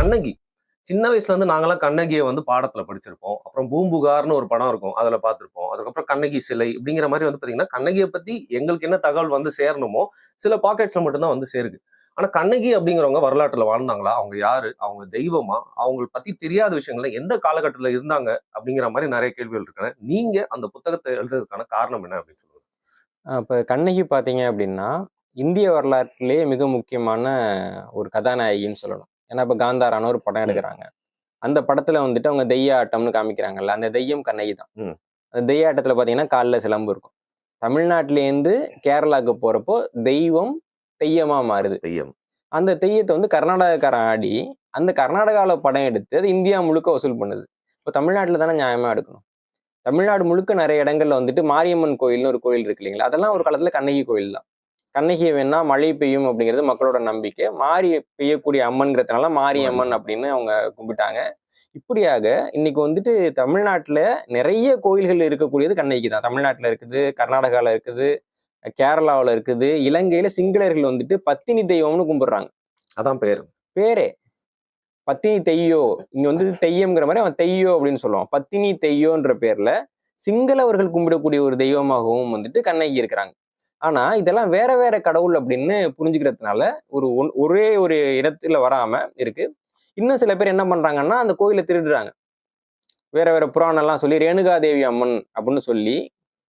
கண்ணகி. சின்ன வயசுல இருந்து நாங்கெல்லாம் கண்ணகியை வந்து பாடத்துல படிச்சிருப்போம். அப்புறம் பூம்புகார்னு ஒரு படம் இருக்கும். அதுல பார்த்திருப்போம். அதுக்கப்புறம் கண்ணகி சிலை இப்படிங்கிற மாதிரி வந்து பாத்தீங்கன்னா, கண்ணகியை பத்தி எங்களுக்கு என்ன தகவல் வந்து சேரணுமோ, சில பாக்கெட்ஸ்ல மட்டும் தான் வந்து சேருது. ஆனா கண்ணகி அப்படிங்கிறவங்க வரலாற்றுல வாழ்ந்தாங்களா? அவங்க யாரு? அவங்க தெய்வமா? அவங்கள பத்தி தெரியாத விஷயங்கள எந்த காலகட்டத்துல இருந்தாங்க? அப்படிங்கிற மாதிரி நிறைய கேள்விகள் இருக்கு. நீங்க அந்த புத்தகத்தை எழுதுறதுக்கான காரணம் என்ன அப்படின்னு சொல்லுங்க. இப்ப கண்ணகி பார்த்தீங்க அப்படின்னா, இந்திய வரலாற்றிலேயே மிக முக்கியமான ஒரு கதாநாயகின்னு சொல்லணும். ஏன்னா, இப்ப காந்தாரான்னு ஒரு படம் எடுக்குறாங்க. அந்த படத்துல வந்துட்டு அவங்க தெய்ய ஆட்டம்னு காமிக்கிறாங்கல்ல, அந்த தெய்யம் கண்ணகி தான். அந்த தெய்ய ஆட்டத்துல பார்த்தீங்கன்னா, கால்ல சிலம்பு இருக்கும். தமிழ்நாட்டிலேருந்து கேரளாக்கு போறப்போ தெய்வம் தெய்யமா மாறுது. தெய்யம். அந்த தெய்யத்தை வந்து கர்நாடகாக்காரன் ஆடி, அந்த கர்நாடகால படம் எடுத்து அது இந்தியா முழுக்க வசூல் பண்ணுது. இப்ப தமிழ்நாட்டுல தானே நியாயமா எடுக்கணும். தமிழ்நாடு முழுக்க நிறைய இடங்கள்ல வந்துட்டு மாரியம்மன் கோயில்னு ஒரு கோயில் இருக்கு இல்லைங்களா? அதெல்லாம் ஒரு காலத்துல கண்ணகி கோயில் தான். கண்ணகியை வேணா மழை பெய்யும் அப்படிங்கிறது மக்களோட நம்பிக்கை. மாறி பெய்யக்கூடிய அம்மன்கிறதுனால மாரியம்மன் அப்படின்னு அவங்க கும்பிட்டாங்க. இப்படியாக இன்னைக்கு வந்துட்டு தமிழ்நாட்டுல நிறைய கோயில்கள் இருக்கக்கூடியது கண்ணகி தான். தமிழ்நாட்டுல இருக்குது, கர்நாடகால இருக்குது, கேரளாவுல இருக்குது, இலங்கையில சிங்களர்கள் வந்துட்டு பத்தினி தெய்வம்னு கும்பிடுறாங்க. அதான் பேரே பத்தினி தெய்யோ. இங்க வந்து தெய்யம்ங்கிற மாதிரி அவன் தெய்யோ அப்படின்னு சொல்லுவான். பத்தினி தெய்யோன்ற பேர்ல சிங்களவர்கள் கும்பிடக்கூடிய ஒரு தெய்வமாகவும் வந்துட்டு கண்ணகி இருக்கிறாங்க. ஆனா இதெல்லாம் வேற வேற கடவுள் அப்படின்னு புரிஞ்சுக்கிறதுனால ஒரே ஒரு இடத்துல வராம இருக்கு. இன்னும் சில பேர் என்ன பண்றாங்கன்னா அந்த கோயிலை திருடுறாங்க. வேற வேற புராணம் எல்லாம் சொல்லி ரேணுகா தேவி அம்மன் அப்படின்னு சொல்லி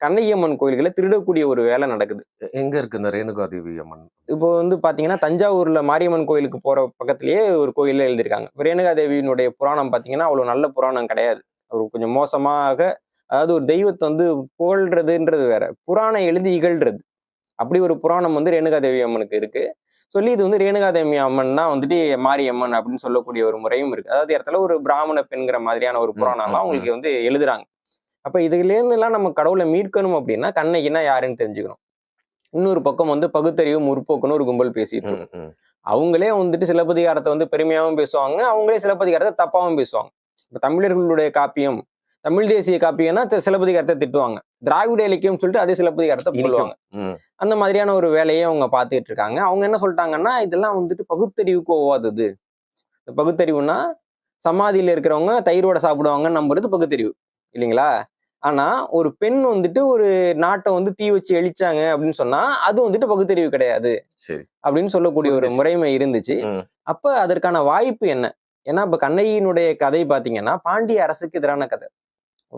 கண்ணகி அம்மன் கோயில்களை திருடக்கூடிய ஒரு வேலை நடக்குது. எங்க இருக்கு இந்த ரேணுகா தேவி அம்மன்? இப்போ வந்து பாத்தீங்கன்னா தஞ்சாவூர்ல மாரியம்மன் கோயிலுக்கு போற பக்கத்திலேயே ஒரு கோயில்ல எழுதியிருக்காங்க. ரேணுகா தேவியினுடைய புராணம் பாத்தீங்கன்னா அவ்வளவு நல்ல புராணம் கிடையாது. அவர் கொஞ்சம் மோசமாக, அதாவது ஒரு தெய்வத்தை வந்து புகழ்றதுன்றது வேற, புராணம் எழுதி இகழ்றது. அப்படி ஒரு புராணம் வந்து ரேணுகா தேவி அம்மனுக்கு இருக்கு. சொல்லி இது வந்து ரேணுகா தேவி அம்மன் தான் வந்துட்டு மாரியம்மன் அப்படின்னு சொல்லக்கூடிய ஒரு முறையும் இருக்கு. அதாவது இடத்துல ஒரு பிராமண பெண்கிற மாதிரியான ஒரு புராணம்லாம் அவங்களுக்கு வந்து எழுதுறாங்க. அப்ப இதுல இருந்து எல்லாம் நம்ம கடவுளை மீட்கணும் அப்படின்னா கண்ணகின்னா யாருன்னு தெரிஞ்சுக்கணும். இன்னொரு பக்கம் வந்து பகுத்தறிவு முற்போக்குன்னு ஒரு கும்பல் பேசிட்டு இருக்கும். அவங்களே வந்துட்டு சிலப்பதிகாரத்தை வந்து பெருமையாவும் பேசுவாங்க, அவங்களே சிலப்பதிகாரத்தை தப்பாவும் பேசுவாங்க. இப்ப தமிழர்களுடைய காப்பியம், தமிழ் தேசிய காப்பியம்னா சிலப்பதிகாரத்தை திட்டுவாங்க, திராவிட இலக்கியம் சொல்லிட்டு அதே சிலப்பதிகாரத்தை போடுவாங்க. அந்த மாதிரியான ஒரு வேலையை அவங்க பார்த்துட்டு இருக்காங்க. அவங்க என்ன சொல்லிட்டாங்கன்னா இதெல்லாம் வந்துட்டு பகுத்தறிவுக்கு ஒவ்வாதது. பகுத்தறிவுனா சமாதியில இருக்கிறவங்க தயிரோட சாப்பிடுவாங்கன்னு நம்புறது பகுத்தறிவு இல்லைங்களா? ஆனா ஒரு பெண் வந்துட்டு ஒரு நாட்டை வந்து தீ வச்சு எழிச்சாங்க அப்படின்னு சொன்னா அது வந்துட்டு பகுத்தறிவு கிடையாது அப்படின்னு சொல்லக்கூடிய ஒரு முறைமை இருந்துச்சு. அப்ப அதற்கான வாய்ப்பு என்ன? ஏன்னா இப்ப கண்ணகியினுடைய கதை பாத்தீங்கன்னா பாண்டிய அரசுக்கு எதிரான கதை.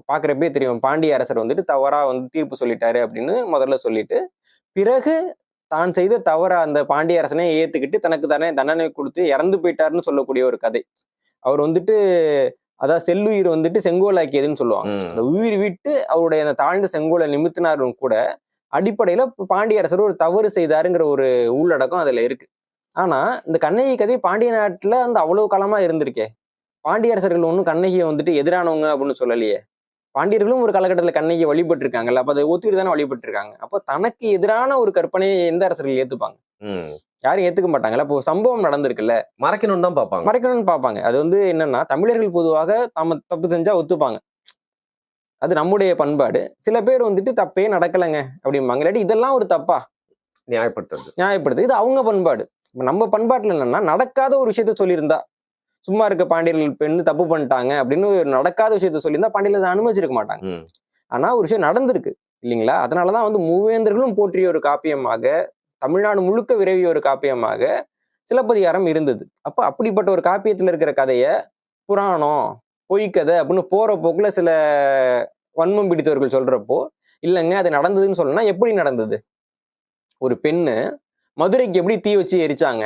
பாக்குறப்பே தெரியும், பாண்டிய அரசர் வந்துட்டு தவறா வந்து தீர்ப்பு சொல்லிட்டாரு அப்படின்னு முதல்ல சொல்லிட்டு, பிறகு தான் செய்த தவற அந்த பாண்டிய அரசனே ஏத்துக்கிட்டு தனக்கு தானே தண்டனை கொடுத்து இறந்து போயிட்டாருன்னு சொல்லக்கூடிய ஒரு கதை. அவர் வந்துட்டு அதாவது செல்லுயிர் வந்துட்டு செங்கோலாக்கியதுன்னு சொல்லுவாங்க. அந்த உயிர் விட்டு அவருடைய அந்த தாழ்ந்த செங்கோலை நிமித்தினாரும் கூட அடிப்படையில பாண்டிய அரசர் ஒரு தவறு செய்தாருங்கிற ஒரு உள்ளடக்கம் அதுல இருக்கு. ஆனா இந்த கண்ணகி கதை பாண்டிய நாட்டுல அந்த அவ்வளவு காலமா இருந்திருக்கே. பாண்டிய அரசர்கள் ஒன்றும் கண்ணகியை வந்துட்டு எதிரானவங்க அப்படின்னு சொல்லலையே. பாண்டியர்களும் ஒரு காலகட்டத்துல கண்ணகியை வழிபட்டு இருக்காங்கல்ல, அப்ப அதை ஒத்துக்கிட்டு தானே வழிபட்டு இருக்காங்க. அப்போ தனக்கு எதிரான ஒரு கற்பனையை எந்த அரசர்கள் ஏத்துப்பாங்க? யாரும் ஏத்துக்க மாட்டாங்கல்ல. அப்போ சம்பவம் நடந்திருக்குல்ல, மறைக்கணும்னு தான் பார்ப்பாங்க. மறைக்கணும்னு பார்ப்பாங்க. அது வந்து என்னன்னா தமிழர்கள் பொதுவாக நம்ம தப்பு செஞ்சா ஒத்துப்பாங்க, அது நம்முடைய பண்பாடு. சில பேர் வந்துட்டு தப்பே நடக்கலைங்க அப்படிம்பாங்க. இல்லாட்டி இதெல்லாம் ஒரு தப்பா நியாயப்படுத்து, இது அவங்க பண்பாடு. நம்ம பண்பாட்டுல என்னன்னா நடக்காத ஒரு விஷயத்த சொல்லியிருந்தா, சும்மா இருக்க பாண்டியர்கள் பெண் தப்பு பண்ணிட்டாங்க அப்படின்னு நடக்காத விஷயத்த சொல்லியிருந்தா பாண்டியர்கள் அனுமதிச்சிருக்க மாட்டாங்க. ஆனா ஒரு விஷயம் நடந்திருக்கு இல்லைங்களா? அதனாலதான் வந்து மூவேந்தர்களும் போற்றிய ஒரு காப்பியமாக, தமிழ்நாடு முழுக்க விரைவிய ஒரு காப்பியமாக சிலப்பதிகாரம் இருந்தது. அப்ப அப்படிப்பட்ட ஒரு காப்பியத்துல இருக்கிற கதைய புராணம் பொய்க்கதை அப்படின்னு போற போக்குல சில வன்மம் பிடித்தவர்கள் சொல்றப்போ, இல்லைங்க அது நடந்ததுன்னு சொல்லணும்னா எப்படி நடந்தது? ஒரு பெண்ணு மதுரைக்கு எப்படி தீ வச்சு எரிச்சாங்க?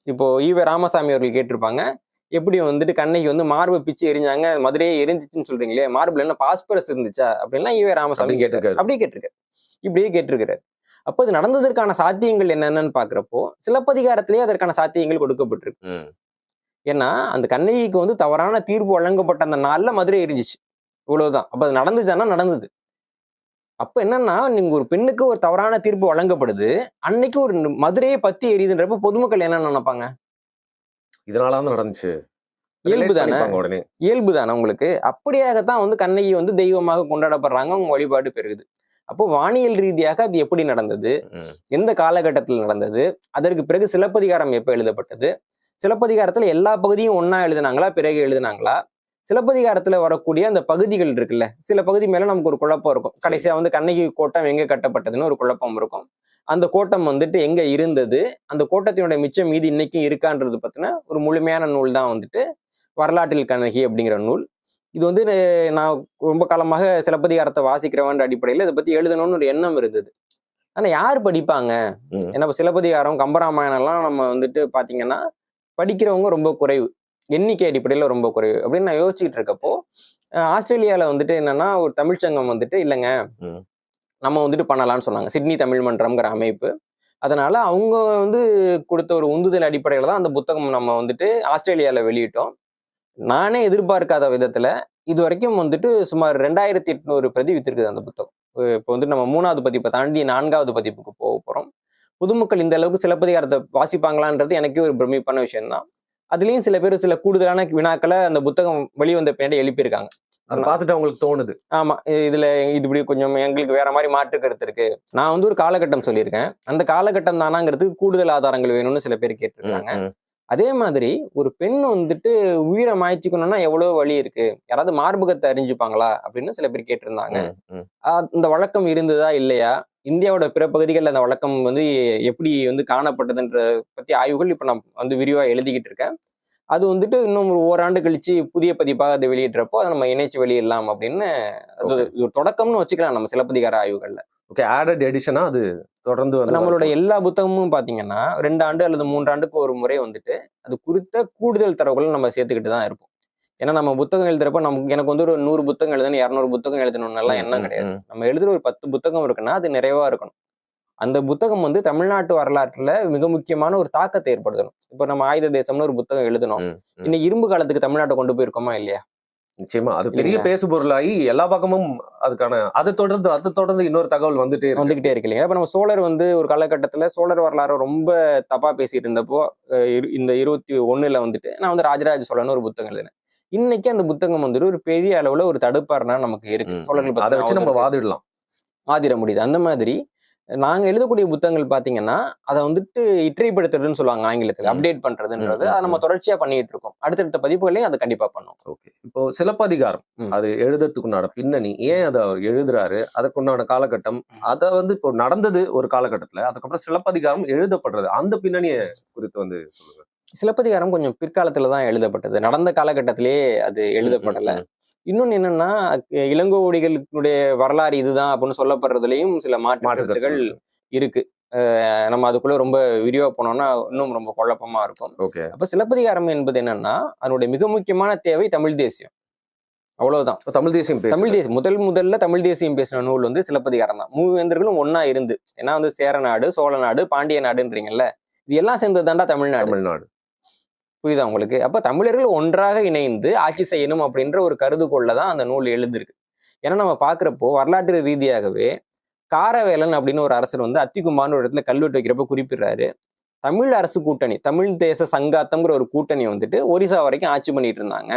இப்போ ஈவ ராமசாமி அவர்கள் கேட்டிருப்பாங்க, எப்படி வந்துட்டு கண்ணகி வந்து மார்பை பிச்சு எரிஞ்சாங்க, மதுரையே எரிஞ்சிச்சுன்னு சொல்றீங்களே, மார்பிள் என்ன பாஸ்பரஸ் இருந்துச்சா அப்படின்னா ஈவ ராமசாமி கேட்டிருக்காரு. அப்படியே கேட்டிருக்காரு, இப்படியே கேட்டிருக்கிறாரு. அப்போ இது நடந்ததற்கான சாத்தியங்கள் என்னென்னு பாக்குறப்போ சிலப்பதிகாரத்திலேயே அதற்கான சாத்தியங்கள் கொடுக்கப்பட்டிருக்கு. ஏன்னா அந்த கண்ணகிக்கு வந்து தவறான தீர்ப்பு வழங்கப்பட்ட அந்த நாள்ல மதுரை எரிஞ்சிச்சு, இவ்வளவுதான். அப்ப அது நடந்துச்சானா நடந்தது. அப்ப என்னன்னா நீங்க ஒரு பெண்ணுக்கு ஒரு தவறான தீர்ப்பு வழங்கப்படுது, அன்னைக்கு ஒரு மதுரையே பத்தி எரியுதுன்றப்ப பொதுமக்கள் என்ன நினைப்பாங்க? இதனாலதான் நடந்துச்சு, இயல்புதானே உங்களுக்கு. அப்படியாகத்தான் வந்து கண்ணகி வந்து தெய்வமாக கொண்டாடப்படுறாங்க, அவங்க வழிபாடு பெருகுது. அப்போ வானியல் ரீதியாக அது எப்படி நடந்தது, எந்த காலகட்டத்தில் நடந்தது, அதற்கு பிறகு சிலப்பதிகாரம் எப்ப எழுதப்பட்டது, சிலப்பதிகாரத்துல எல்லா பகுதியும் ஒண்ணா எழுதுனாங்களா, பிறகு எழுதுனாங்களா? சிலப்பதிகாரத்துல வரக்கூடிய அந்த பகுதிகள் இருக்குல்ல, சில பகுதி மேல நமக்கு ஒரு குழப்பம் இருக்கும். சரி. கடைசியா வந்து கண்ணகி கோட்டம் எங்க கட்டப்பட்டதுன்னு ஒரு குழப்பம் இருக்கும். அந்த கோட்டம் வந்துட்டு எங்க இருந்தது, அந்த கோட்டத்தினுடைய மிச்சம் மீதி இன்னைக்கும் இருக்கான்றது பத்தின ஒரு முழுமையான நூல் தான் வந்துட்டு வரலாற்றில் கண்ணகி அப்படிங்கிற நூல். இது வந்து நான் ரொம்ப காலமாக சிலப்பதிகாரத்தை வாசிக்கிறவன்ற அடிப்படையில இதை பத்தி எழுதணும்னு ஒரு எண்ணம் இருந்தது. ஆனா யார் படிப்பாங்க? ம். ஏன்னா இப்ப சிலப்பதிகாரம், கம்பராமாயணம் எல்லாம் நம்ம வந்துட்டு பாத்தீங்கன்னா படிக்கிறவங்க ரொம்ப குறைவு. எண்ணிக்கை அடிப்படையில ரொம்ப குறைவு அப்படின்னு நான் யோசிச்சுட்டு இருக்கப்போ, ஆஸ்திரேலியால வந்துட்டு என்னன்னா ஒரு தமிழ்ச்சங்கம் வந்துட்டு இல்லைங்க ம். நம்ம வந்துட்டு பண்ணலாம்னு சொன்னாங்க. சிட்னி தமிழ் மன்றம்ங்கிற அமைப்பு. அதனால அவங்க வந்து கொடுத்த ஒரு உந்துதல் அடிப்படையில தான் அந்த புத்தகம் நம்ம வந்துட்டு ஆஸ்திரேலியால வெளியிட்டோம். நானே எதிர்பார்க்காத விதத்துல இதுவரைக்கும் வந்துட்டு சுமார் 2800 பிரதி வித்திருக்குது அந்த புத்தகம். இப்போ வந்து நம்ம 3வது பதிப்பை தாண்டி 4வது பதிப்புக்கு போக போறோம். பொதுமக்கள் இந்த அளவுக்கு சிலப்பதிகாரத்தை வாசிப்பாங்களான்றது எனக்கே ஒரு பிரமிப்பான விஷயம் தான். அதுலயும் சில பேர் சில கூடுதலான வினாக்களை அந்த புத்தகம் வெளிவந்த பின்னாடி எழுப்பியிருக்காங்க. அதை பார்த்துட்டு அவங்களுக்கு தோணுது. ஆமா, இதுல இது இப்படி கொஞ்சம் எங்களுக்கு வேற மாதிரி மாற்று கருத்து இருக்கு. நான் வந்து ஒரு காலகட்டம் சொல்லியிருக்கேன். அந்த காலகட்டம் தானாங்கிறதுக்கு கூடுதல் ஆதாரங்கள் வேணும்னு சில பேர் கேட்டிருக்காங்க. அதே மாதிரி ஒரு பெண் வந்துட்டு உயிரை மாய்ச்சிக்கணும்னா எவ்வளவு வழி இருக்கு, யாராவது மார்பகத்தை அறிஞ்சுப்பாங்களா அப்படின்னு சில பேர் கேட்டிருந்தாங்க. இந்த வழக்கம் இருந்ததா இல்லையா, இந்தியாவோட பிற பகுதிகளில் அந்த வழக்கம் வந்து எப்படி வந்து காணப்பட்டதுன்ற பத்தி ஆய்வுகள் இப்ப நான் வந்து விரிவா எழுதிக்கிட்டு இருக்கேன். அது வந்துட்டு இன்னும் ஒரு ஓராண்டு கழிச்சு புதிய பதிப்பாக அதை வெளியிடுறப்போ அதை நம்ம இணைச்சு வெளியிடலாம் அப்படின்னு அது ஒரு தொடக்கம்னு வச்சுக்கலாம் நம்ம சிலப்பதிகார ஆய்வுகள்ல. ஓகே, ஆடட் எடிஷனா அது தொடர்ந்து வந்து நம்மளோட எல்லா புத்தகமும் பாத்தீங்கன்னா 2 ஆண்டு அல்லது 3 ஆண்டுக்கு ஒரு முறை வந்துட்டு அது குறித்த கூடுதல் தரவுகளை நம்ம சேர்த்துக்கிட்டு தான் இருப்போம். ஏன்னா நம்ம புத்தகம் எழுதுறப்ப எனக்கு வந்து ஒரு 100 புத்தகம் எழுதணும், 200 புத்தகம் எழுதணும்னு எல்லாம் எண்ணம் கிடையாது. நம்ம எழுதுற ஒரு 10 புத்தகம் இருக்குன்னா அது நிறைவா இருக்கணும். அந்த புத்தகம் வந்து தமிழ்நாட்டு வரலாற்றுல மிக முக்கியமான ஒரு தாக்கத்தை ஏற்படுத்தணும். இப்ப நம்ம ஆயுத தேசம்னு ஒரு புத்தகம் எழுதணும். இன்னைக்கு இரும்பு காலத்துக்கு தமிழ்நாட்டை கொண்டு போயிருக்கோமா இல்லையா? நிச்சயமா அது பெரிய பேசு பொருளாகி எல்லா பக்கமும் அதுக்கான அதை தொடர்ந்து இன்னொரு தகவல் வந்துட்டே இருக்கு இல்லையா? இப்ப நம்ம சோழர் வந்து ஒரு காலகட்டத்துல சோழர் வரலாறு ரொம்ப தப்பா பேசிட்டு இருந்தப்போ இந்த 21ல வந்துட்டு நான் வந்து ராஜராஜ சோழன் ஒரு புத்தகம் எழுதினேன். இன்னைக்கு அந்த புத்தகம் வந்துட்டு ஒரு பெரிய அளவுல ஒரு தடுப்பாருனா நமக்கு இருக்கு. சோழர்கள் அதை வச்சு நம்ம வாதிட முடியுது. அந்த மாதிரி நாங்க எழுதக்கூடிய புத்தகங்கள் பாத்தீங்கன்னா அதை வந்துட்டு இற்றைப்படுத்துறதுன்னு சொல்லுவாங்க ஆங்கிலத்துல, அப்டேட் பண்றதுன்றது அதை நம்ம தொடர்ச்சியா பண்ணிட்டு இருக்கோம். அடுத்தடுத்த பதிப்புகளையும் அதை கண்டிப்பா பண்ணும். ஓகே, இப்போ சிலப்பதிகாரம் அது எழுதுறதுக்குண்டான பின்னணி, ஏன் அதை அவர் எழுதுறாரு, அதுக்குண்டான காலகட்டம், அதை வந்து இப்போ நடந்தது ஒரு காலகட்டத்துல, அதுக்கப்புறம் சிலப்பதிகாரம் எழுதப்படுறது, அந்த பின்னணியை குறித்து வந்து சொல்லுங்க. சிலப்பதிகாரம் கொஞ்சம் பிற்காலத்துலதான் எழுதப்பட்டது, நடந்த காலகட்டத்திலேயே அது எழுதப்படல. இன்னொன்னு என்னன்னா இளங்கோவடிகளுடைய வரலாறு இதுதான் அப்படின்னு சொல்லப்படுறதுலயும் சில மாற்றுகள் இருக்கு. நம்ம அதுக்குள்ள ரொம்ப விரிவா போனோம்னா இன்னும் ரொம்ப குழப்பமா இருக்கும். அப்ப சிலப்பதிகாரம் என்பது என்னன்னா அதனுடைய மிக முக்கியமான தேவை தமிழ் தேசியம், அவ்வளவுதான். தமிழ் தேசியம் முதல்ல தமிழ் தேசியம் பேசின நூல் வந்து சிலப்பதிகாரம் தான். மூவேந்தர்களும் ஒன்னா இருந்து, ஏன்னா வந்து சேர நாடு, சோழ நாடு, பாண்டிய நாடுன்றீங்கல்ல, இது எல்லாம் சேர்ந்தது தாண்டா தமிழ்நாடு. புரியுதா உங்களுக்கு? அப்ப தமிழர்கள் ஒன்றாக இணைந்து ஆட்சி செய்யணும் அப்படின்ற ஒரு கருதுகோள்ல தான் அந்த நூல் எழுதிருக்கு. ஏன்னா நம்ம பாக்குறப்போ வரலாற்று ரீதியாகவே காரவேலன் அப்படின்னு ஒரு அரசர் வந்து அத்திக்குமார்னு ஒரு இடத்துல கல்வெட்டு வைக்கிறப்ப குறிப்பிடுறாரு, தமிழ் அரசு கூட்டணி, தமிழ் தேச சங்காத்தம்ங்கிற ஒரு கூட்டணி வந்துட்டு ஒரிசா வரைக்கும் ஆட்சி பண்ணிட்டு இருந்தாங்க.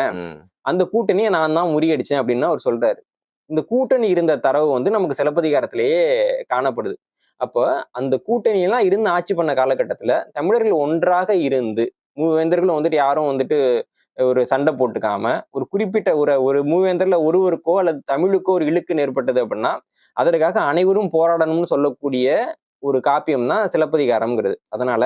அந்த கூட்டணியை நான் தான் முறியடிச்சேன் அப்படின்னு அவர் சொல்றாரு. இந்த கூட்டணி இருந்த தரவு வந்து நமக்கு சிலப்பதிகாரத்திலேயே காணப்படுது. அப்போ அந்த கூட்டணியெல்லாம் இருந்து ஆட்சி பண்ண காலகட்டத்துல தமிழர்கள் ஒன்றாக இருந்து, மூவேந்தர்களும் வந்துட்டு யாரும் வந்துட்டு ஒரு சண்டை போட்டுக்காம, ஒரு குறிப்பிட்ட ஒரு மூவேந்தர்ல ஒருவருக்கோ அல்லது தமிழுக்கோ ஒரு இழுக்கு ஏற்பட்டது அப்படின்னா அதற்காக அனைவரும் போராடணும்னு சொல்லக்கூடிய ஒரு காப்பியம் தான் சிலப்பதிகாரம்ங்கிறது. அதனால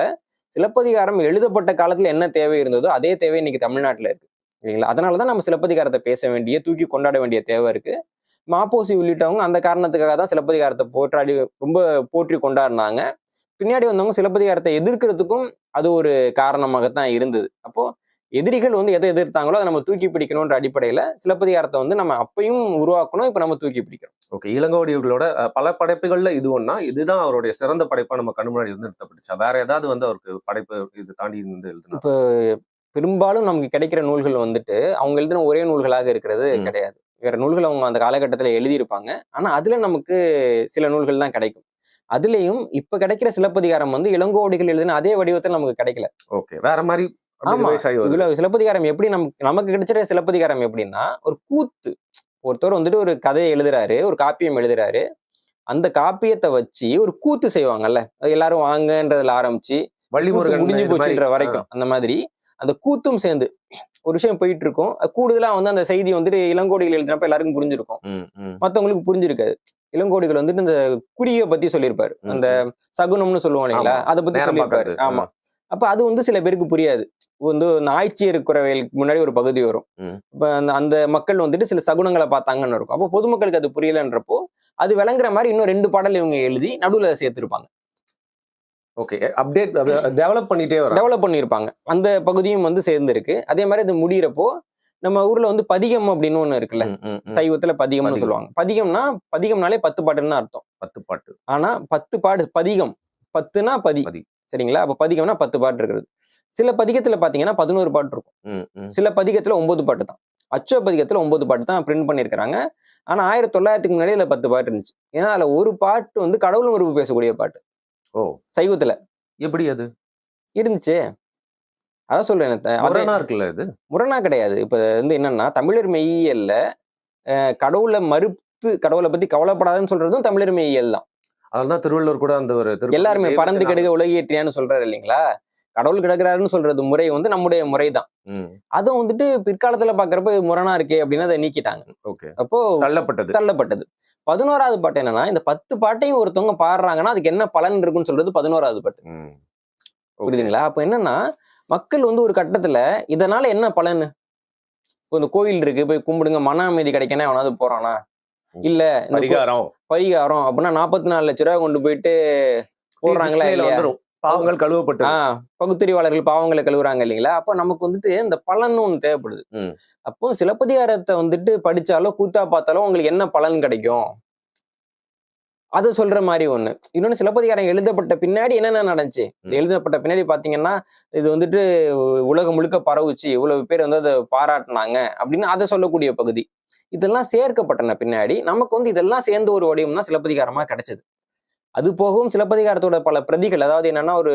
சிலப்பதிகாரம் எழுதப்பட்ட காலத்துல என்ன தேவை இருந்ததோ அதே தேவை இன்னைக்கு தமிழ்நாட்டுல இருக்கு, இல்லைங்களா? அதனாலதான் நம்ம சிலப்பதிகாரத்தை பேச வேண்டிய, தூக்கி கொண்டாட வேண்டிய தேவை இருக்கு. மாப்போசி உள்ளிட்டவங்க அந்த காரணத்துக்காக தான் சிலப்பதிகாரத்தை ரொம்ப போற்றி கொண்டாடினாங்க. பின்னாடி வந்தவங்க சிலப்பதிகாரத்தை எதிர்க்கிறதுக்கும் அது ஒரு காரணமாகத்தான் இருந்தது. அப்போ எதிரிகள் வந்து எதை எதிர்த்தாங்களோ அதை நம்ம தூக்கி பிடிக்கணும்ன்ற அடிப்படையில சிலப்பதிகாரத்தை வந்து நம்ம அப்பயும் உருவாக்கணும், இப்ப நம்ம தூக்கி பிடிக்கிறோம். ஓகே, இளங்கோவடிகளோட பல படைப்புகள்ல இது ஒன்னா, இதுதான் அவருடைய சிறந்த படைப்பா நம்ம கண்ணு முன்னாடி வந்து நிறுத்தப்பட்டுச்சா? வேற ஏதாவது வந்து அவருக்கு படைப்பு இது தாண்டி வந்து எழுதுனா? இப்ப பெரும்பாலும் நமக்கு கிடைக்கிற நூல்கள் வந்துட்டு அவங்க எழுதின ஒரே நூல்களாக இருக்கிறது கிடையாது. வேற நூல்கள் அவங்க அந்த காலகட்டத்துல எழுதியிருப்பாங்க. ஆனா அதுல நமக்கு சில நூல்கள் தான் கிடைக்கும். அதுலயும் இப்ப கிடைக்கிற சிலப்பதிகாரம் வந்து இளங்கோவடிகள் எழுதின அதே வடிவத்தில் நமக்கு கிடைக்கல. ஓகே, வேற மாதிரி. ஆமா, சிலப்பதிகாரம் எப்படி நமக்கு கிடைச்சிட சிலப்பதிகாரம் எப்படின்னா ஒரு கூத்து. ஒருத்தர் வந்துட்டு ஒரு கதையை எழுதுறாரு, ஒரு காப்பியம் எழுதுறாரு, அந்த காப்பியத்தை வச்சு ஒரு கூத்து செய்வாங்கல்ல, எல்லாரும் வாங்கன்றதுல ஆரம்பிச்சு முடிஞ்சு போச்சுன்ற வரைக்கும், அந்த மாதிரி அந்த கூத்தும் சேர்ந்து ஒரு விஷயம் போயிட்டு இருக்கும். கூடுதலா வந்து அந்த செய்தி வந்துட்டு இளங்கோடிகள் எழுதினப்ப எல்லாருக்கும் புரிஞ்சிருக்கும். மத்தவங்களுக்கு புரிஞ்சிருக்காது. இளங்கோடிகள் வந்துட்டு இந்த குறிய பத்தி சொல்லியிருப்பாரு. அந்த சகுனம்னு சொல்லுவோம் இல்லைங்களா, அதை பத்தி சொல்லியிருப்பாரு. ஆமா. அப்ப அது வந்து சில பேருக்கு புரியாது. வந்து நாய்ச்சியர் குறவைகளுக்கு முன்னாடி ஒரு பகுதி வரும். இப்ப அந்த மக்கள் வந்துட்டு சில சகுனங்களை பார்த்தாங்கன்னு இருக்கும். அப்போ பொதுமக்களுக்கு அது புரியலன்றப்போ அது விளங்குற மாதிரி இன்னும் 2 பாடல் இவங்க எழுதி நடுவுல சேர்த்திருப்பாங்க. ஓகே, அப்டேட் டெவலப் பண்ணியிருப்பாங்க. அந்த பகுதியும் வந்து சேர்ந்திருக்கு. அதே மாதிரி அது முடியிறப்போ நம்ம ஊர்ல வந்து பதிகம் அப்படின்னு ஒண்ணு இருக்குல்ல, சைவத்துல பதிகம்னு சொல்லுவாங்க. பதிகம்னாலே 10 பாட்டுன்னு தான் அர்த்தம். 10 பாட்டு. ஆனா 10 பாட்டு பதிகம், 10னா பதி, சரிங்களா? அப்ப பதிகம்னா 10 பாட்டு இருக்குது. சில பதிகத்துல பாத்தீங்கன்னா 11 பாட்டு இருக்கும். சில பதிகத்துல 9 பாட்டு தான். அச்சோ பதிகத்துல 9 பாட்டு தான் பிரிண்ட் பண்ணிருக்காங்க. ஆனா 1900க்கு முன்னாடி இதுல 10 பாட்டு இருந்துச்சு. ஏன்னா அதுல ஒரு பாட்டு வந்து கடவுள் மறுப்பு பேசக்கூடிய பாட்டு. ஓ, சைவத்துல எப்படி அது இருந்துச்சு? அதான் சொல்றேன். முரணா இருக்குல்ல, இது முரணா கிடையாது. இப்ப வந்து என்னன்னா, தமிழர் மெய்யியல்ல கடவுளை மறுத்து கடவுளை பத்தி கவலைப்படாதுன்னு சொல்றதும் தமிழர் மெய்யியல் தான். அதனாலதான் திருவள்ளுவர் கூட அந்த ஒரு எல்லாருமே பறந்து கெடுக உலகியற்றியான்னு சொல்றாரு இல்லைங்களா? கடவுள் கிடக்குறாருன்னு சொல்றது முறை வந்து நம்முடைய முறைதான். அதுவும் வந்துட்டு பிற்காலத்துல பாக்குறப்ப முரணா இருக்கே அப்படின்னு அதை நீக்கிட்டாங்க. அப்போ தள்ளப்பட்டது. 11வது பாட்டு என்னன்னா, இந்த 10 பாட்டையும் ஒருத்தவங்க பாடுறாங்கன்னா அதுக்கு என்ன பலன் இருக்குன்னு சொல்றது 11வது பாட்டு. புரியுதுங்களா? அப்ப என்னன்னா, மக்கள் வந்து ஒரு கட்டத்துல இதனால என்ன பலன்? இந்த கோயில் இருக்கு, போய் கும்பிடுங்க, மன அமைதி கிடைக்கணும், அவனாவது போறானா? இல்ல பரிகாரம் அப்படின்னா 44 லட்சம் ரூபாய் கொண்டு போயிட்டு போடுறாங்களா இல்லையா? பாவங்கள் கழுவப்பட்டு பகுத்தறிவாளர்கள் பாவங்களை கழுவுறாங்க இல்லைங்களா? அப்ப நமக்கு வந்துட்டு இந்த பலன் ஒண்ணு தேவைப்படுது. அப்போ சிலப்பதிகாரத்தை வந்துட்டு படிச்சாலோ கூத்தா பார்த்தாலும் உங்களுக்கு என்ன பலன் கிடைக்கும், அது சொல்ற மாதிரி ஒண்ணு. இன்னொன்னு, சிலப்பதிகாரம் எழுதப்பட்ட பின்னாடி என்னென்ன நடந்துச்சு, எழுதப்பட்ட பின்னாடி பாத்தீங்கன்னா இது வந்துட்டு உலகம் முழுக்க பரவுச்சு, இவ்வளவு பேர் வந்து அதை பாராட்டினாங்க அப்படின்னு அதை சொல்லக்கூடிய பகுதி. இதெல்லாம் சேர்க்கப்பட்டன பின்னாடி நமக்கு வந்து இதெல்லாம் சேர்ந்த ஒரு வடிவம் தான் சிலப்பதிகாரமா கிடைச்சது. அது போகவும் சிலப்பதிகாரத்தோட பல பிரதிகள், அதாவது என்னன்னா ஒரு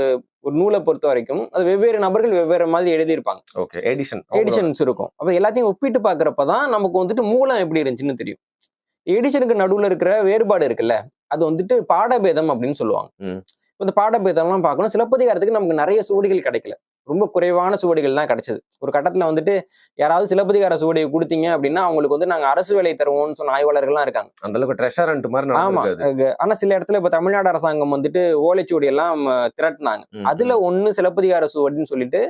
நூலை பொறுத்த வரைக்கும் அது வெவ்வேறு நபர்கள் வெவ்வேறு மாதிரி எழுதியிருப்பாங்க. எடிஷன்ஸ் இருக்கும். அப்ப எல்லாத்தையும் ஒப்பிட்டு பாக்குறப்பதான் நமக்கு வந்துட்டு மூலம் எப்படி இருந்துச்சுன்னு தெரியும். எடிஷனுக்கு நடுவுல இருக்கிற வேறுபாடு இருக்குல்ல, அது வந்துட்டு பாடபேதம் அப்படின்னு சொல்லுவாங்க. இந்த பாடபேதம்லாம் பார்க்கணும். சிலப்பதிகாரத்துக்கு நமக்கு நிறைய சுவடிகள் கிடைக்கல, ரொம்ப குறைவான சுவடிகள் தான் கிடைச்சது. ஒரு கட்டத்துல வந்துட்டு யாராவது சிலப்பதிகார சுவடியை கொடுத்தீங்க அப்படின்னா அவங்களுக்கு வந்து நாங்க அரசு வேலை தருவோம்னு சொன்ன ஆய்வாளர்கள்லாம் இருக்காங்க. அந்த அளவுக்கு ட்ரெஷரண்ட் மாதிரி. ஆமா. ஆனா சில இடத்துல இப்ப தமிழ்நாடு அரசாங்கம் வந்துட்டு ஓலைச்சுவடி எல்லாம் திரட்டினாங்க. அதுல ஒண்ணு சிலப்பதிகார சுவடின்னு சொல்லிட்டு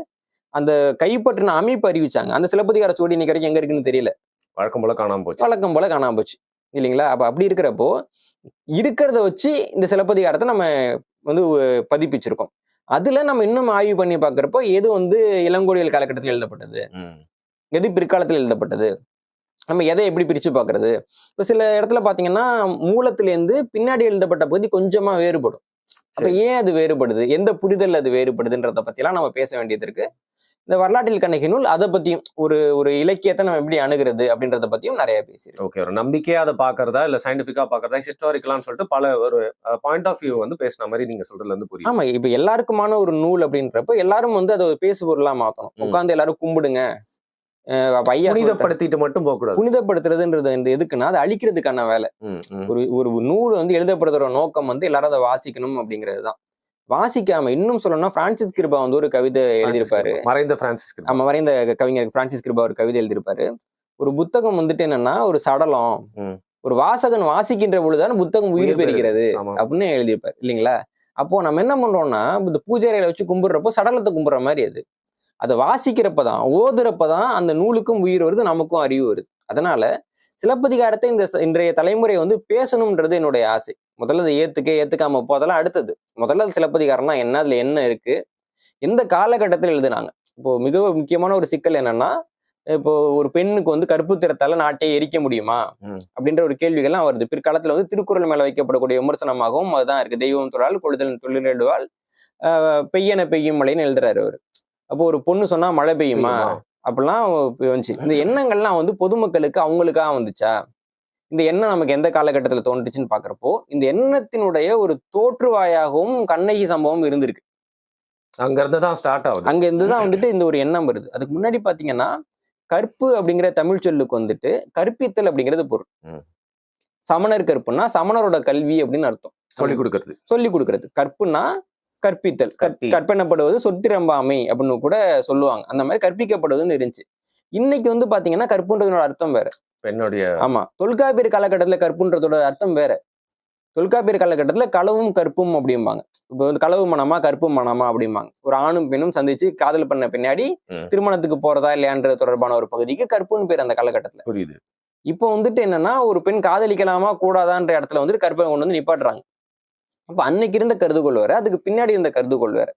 அந்த கைப்பற்றின அமைப்பு அறிவிச்சாங்க. அந்த சிலப்பதிகார சுவடி இன்னைக்கு வரைக்கும் எங்க இருக்குன்னு தெரியல. வழக்கம் போல காணாம போச்சு இல்லைங்களா? அப்ப அப்படி இருக்கிறப்போ இருக்கிறத வச்சு இந்த சிலப்பதிகாரத்தை நம்ம வந்து பதிப்பிச்சிருக்கோம். அதுல நம்ம இன்னும் ஆய்வு பண்ணி பாக்குறப்போ எது வந்து இளங்கோடிகள் காலகட்டத்தில் எழுதப்பட்டது, எது பிற்காலத்தில் எழுதப்பட்டது, நம்ம எதை எப்படி பிரிச்சு பாக்குறது. இப்ப சில இடத்துல பாத்தீங்கன்னா மூலத்திலேருந்து பின்னாடி எழுதப்பட்ட பகுதி கொஞ்சமா வேறுபடும். அப்ப ஏன் அது வேறுபடுது, எந்த புரிதல் அது வேறுபடுதுன்றத பத்தி எல்லாம் நம்ம பேச வேண்டியது இருக்கு. இந்த வரலாற்றில் கண்ணகி நூல் அதை பத்தியும் ஒரு இலக்கியத்தை நம்ம எப்படி அணுகிறது அப்படின்றத பத்தியும் நிறைய பேசியிருக்கோம். ஓகே, ஒரு நம்பிக்கையா அதை பாக்குறதா இல்ல சயின்டிபிக்கா பாக்குறதா ஹிஸ்டாரிக்கலான்னு சொல்லிட்டு பல ஒரு பாயிண்ட் ஆஃப் வியூ வந்து பேசின மாதிரி நீங்க சொல்றதுல இருந்து புரியும். ஆமா, இப்ப எல்லாருக்குமான ஒரு நூல் அப்படின்றப்ப எல்லாரும் வந்து அதை பேசு பொருளா மாத்தணும். உட்காந்து எல்லாரும் கும்பிடுங்க, புனிதப்படுத்திட்டு மட்டும் போக கூடாது. புனிதப்படுத்துறதுன்றது எதுக்குன்னா அது அழிக்கிறதுக்கான வேலை. ஒரு நூல் வந்து எழுதப்படுற நோக்கம் வந்து எல்லாரும் அதை வாசிக்கணும் அப்படிங்கிறது தான். வாசிக்காம இன்னும் சொல்லணும்னா பிரான்சிஸ் கிருபா வந்து ஒரு கவிதை எழுதியிருப்பாரு. மறைந்த கவிஞர் பிரான்சிஸ் கிருபா ஒரு கவிதை எழுதியிருப்பாரு. ஒரு புத்தகம் வந்துட்டு என்னன்னா ஒரு சடலம், ஒரு வாசகன் வாசிக்கின்ற பொழுதுதான் புத்தகம் உயிர் பெறுகிறது அப்படின்னு எழுதியிருப்பாரு இல்லைங்களா? அப்போ நம்ம என்ன பண்றோம்னா இந்த பூஜை அறையில வச்சு கும்பிடுறப்போ சடலத்தை கும்பிடுற மாதிரி அது. அதை வாசிக்கிறப்பதான் ஓதுறப்பதான் அந்த நூலுக்கும் உயிர் வருது, நமக்கும் அறிவு வருது. அதனால சிலப்பதிகாரத்தை இன்றைய தலைமுறை வந்து பேசணும்ன்றது என்னுடைய ஆசை. முதல்ல அதை ஏத்துக்காம போதெல்லாம் அடுத்தது. முதல்ல சிலப்பதிகாரம்னா என்ன, அதுல என்ன இருக்கு, எந்த காலகட்டத்தில் எழுதுனாங்க. இப்போ மிக முக்கியமான ஒரு சிக்கல் என்னன்னா, இப்போ ஒரு பெண்ணுக்கு வந்து கற்புத்திரத்தால நாட்டையே எரிக்க முடியுமா அப்படின்ற ஒரு கேள்விகள்லாம் வருது. பிற்காலத்துல வந்து திருக்குறள் மேல வைக்கப்படக்கூடிய விமர்சனமாகவும் அதுதான் இருக்கு. தெய்வம் தொழால் கொள்ளுதல் தொழிலிடுவால் பெய்யன பெய்யும் மழைன்னு எழுதுறாரு அவரு. அப்போ ஒரு பொண்ணு சொன்னா மழை பெய்யுமா அப்படிலாம் வந்துச்சு. இந்த எண்ணங்கள்லாம் வந்து பொதுமக்களுக்கு அவங்களுக்காக வந்துச்சா, இந்த எண்ணம் நமக்கு எந்த காலகட்டத்துல தோன்றுச்சுன்னு பாக்குறப்போ இந்த எண்ணத்தினுடைய ஒரு தோற்றுவாயாகவும் கண்ணகி சம்பவம் இருந்திருக்கு. அங்க இருந்துதான் ஸ்டார்ட் ஆகுது. அங்க இருந்துதான் வந்துட்டு இந்த ஒரு எண்ணம் வருது. அதுக்கு முன்னாடி பாத்தீங்கன்னா கற்பு அப்படிங்கிற தமிழ் சொல்லுக்கு வந்துட்டு கற்பித்தல் அப்படிங்கிறது பொருள். சமணர் கற்புன்னா சமணரோட கல்வி அப்படின்னு அர்த்தம். சொல்லி கொடுக்கறது. கற்புன்னா கற்பித்தல் கற்பனப்படுவது சொத்திரம்பாமை அப்படின்னு கூட சொல்லுவாங்க. அந்த மாதிரி கற்பிக்கப்படுவதுன்னு இருந்துச்சு. இன்னைக்கு வந்து பாத்தீங்கன்னா கற்புன்றதோட அர்த்தம் வேற. பெண்ணுடைய ஆமா, தொல்காப்பியர் காலகட்டத்துல கற்புன்றதோட அர்த்தம் வேற. தொல்காப்பியர் காலகட்டத்துல களவும் கற்பும் அப்படிம்பாங்க. இப்போ வந்து களவு மனமா கற்பு மனமா அப்படிம்பாங்க. ஒரு ஆணும் பெண்ணும் சந்திச்சு காதல் பண்ண பின்னாடி திருமணத்துக்கு போறதா இல்லையான்ற தொடர்பான ஒரு பகுதிக்கு கற்புன்னு பேர் அந்த காலகட்டத்துல. புரியுது. இப்போ வந்துட்டு என்னன்னா, ஒரு பெண் காதலிக்கலாமா கூடாதான்ற இடத்துல வந்துட்டு கற்பனை கொண்டு வந்து நிப்பாட்டுறாங்க. அப்ப அன்னைக்கு இருந்த கருதுகோள் வேற, அதுக்கு பின்னாடி இருந்த கருதுகோள் வேற.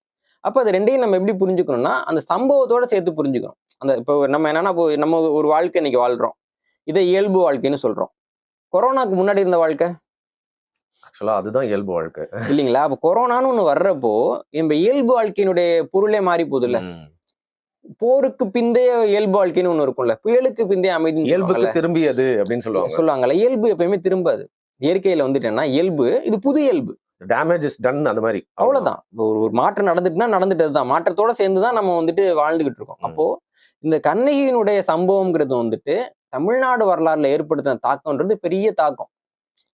அப்ப அது ரெண்டையும் நம்ம எப்படி புரிஞ்சுக்கணும்னா, அந்த சம்பவத்தோட சேர்த்து புரிஞ்சுக்கணும். அந்த இப்போ நம்ம என்னன்னா, இப்போ நம்ம ஒரு வாழ்க்கை இன்னைக்கு வாழ்றோம். இதை இயல்பு வாழ்க்கைன்னு சொல்றோம். கொரோனாக்கு முன்னாடி இருந்த வாழ்க்கை ஆக்சுவலா அதுதான் இயல்பு வாழ்க்கை இல்லைங்களா? அப்ப கொரோனான்னு ஒண்ணு வர்றப்போ நம்ம இயல்பு வாழ்க்கையினுடைய பொருளே மாறி போகுதுல்ல. போருக்கு பிந்தைய இயல்பு வாழ்க்கைன்னு ஒண்ணு இருக்கும்ல, புயலுக்கு பிந்தைய அமைதி இயல்புக்கு திரும்பியது அப்படின்னு சொல்லுவாங்கல்ல. இயல்பு எப்பயுமே திரும்பாது. இயற்கையில வந்துட்டேன்னா இயல்பு, இது புது இயல்பு. டேமேஜ் இஸ் டன் அந்த மாதிரி. அவ்வளவுதான். ஒரு மாற்றம் நடந்துட்டுனா நடந்துட்டதுதான். மாற்றத்தோட சேர்ந்துதான் நம்ம வந்துட்டு வாழ்ந்துகிட்டு இருக்கோம். அப்போ இந்த கண்ணகியினுடைய சம்பவம்ங்கிறது வந்துட்டு தமிழ்நாடு வரலாறுல ஏற்படுத்தின தாக்கம்ன்றது பெரிய தாக்கம்.